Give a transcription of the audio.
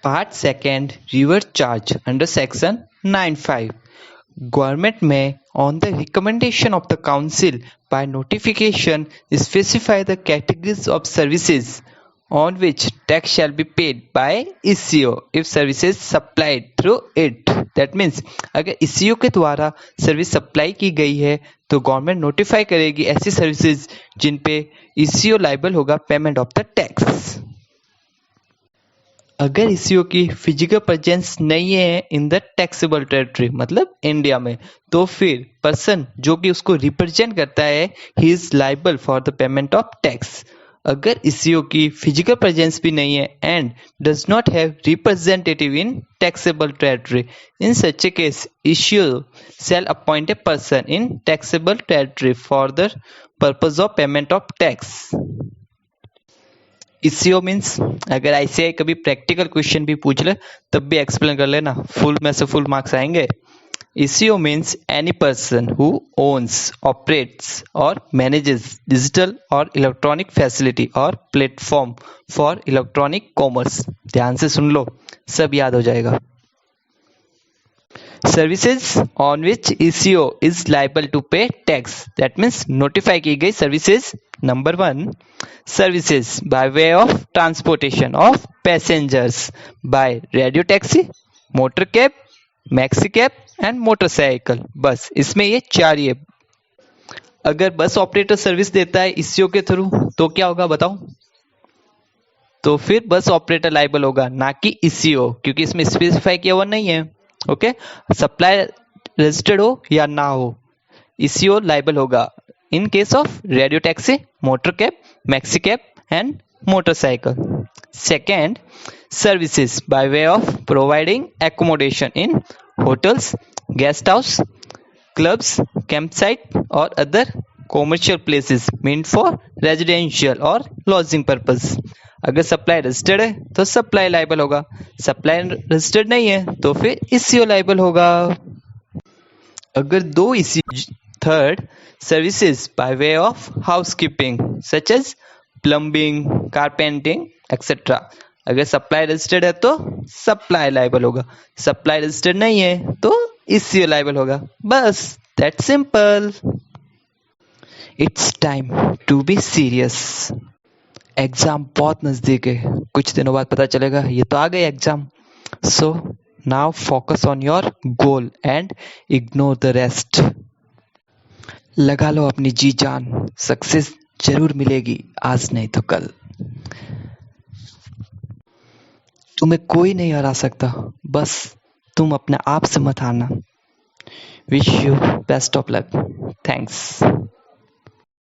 Part 2 Reverse Charge under Section 9(5). Government may, on the recommendation of the Council, by notification, specify the categories of services on which tax shall be paid by ECO if services supplied through it. That means अगर ECO के द्वारा service supply की गई है तो government notify करेगी ऐसी services जिन पे ECO लाइबल होगा पेमेंट ऑफ द टैक्स। अगर ECO की फिजिकल प्रेजेंस नहीं है इन द टैक्सेबल टेरिटरी मतलब इंडिया में, तो फिर पर्सन जो कि उसको रिप्रेजेंट करता है he is liable for the payment of tax. अगर ECO की फिजिकल प्रेजेंस भी नहीं है and does not have representative in taxable territory, in such A case ECO shall appoint a person in taxable territory for the purpose of payment of tax। ECO means अगर ऐसे कभी practical question भी पूछ ले तब भी explain कर लेना, फुल में से फुल मार्क्स आएंगे। ECO means any person who owns, operates or manages digital or electronic facility or platform for electronic commerce। ध्यान से सुन लो, सब याद हो जाएगा। Services on which ECO is liable to pay tax, that means notify की गई services। Number 1, services by way of transportation of passengers by radio taxi, motor cab, maxi cab and motorcycle. बस इसमें ये 4 ही है। अगर बस ऑपरेटर सर्विस देता है ECO के थ्रू तो क्या होगा बताओ? तो फिर बस ऑपरेटर लाइबल होगा, ना कि ECO, क्योंकि इसमें स्पेसिफाई किया हुआ नहीं है। ओके, सप्लाई रजिस्टर्ड हो या ना हो ECO लाइबल होगा in case of radio taxi, motor cab, maxi cab and motorcycle. Second, services by way of providing accommodation in hotels, guest house, clubs, campsite or other commercial places meant for residential or lodging purpose। अगर supply registered है तो supply liable होगा, supply registered नहीं है तो फिर ECO liable होगा। अगर दो ECO। Third, services by way of housekeeping such as plumbing, carpentering etcetera. अगर सप्लाई रजिस्टर्ड है तो सप्लाई लाइबल होगा, सप्लाई रजिस्टर्ड नहीं है तो ECO लाइबल होगा। बस that simple. It's time to be serious. Exam बहुत नजदीक है, कुछ दिनों बाद पता चलेगा ये तो आ गए exam. So now focus on your goal and ignore the rest. लगा लो अपनी जी जान, सक्सेस जरूर मिलेगी आज नहीं तो कल। तुम्हें कोई नहीं हरा सकता, बस तुम अपने आप से मत हारना। Wish you best of luck. Thanks.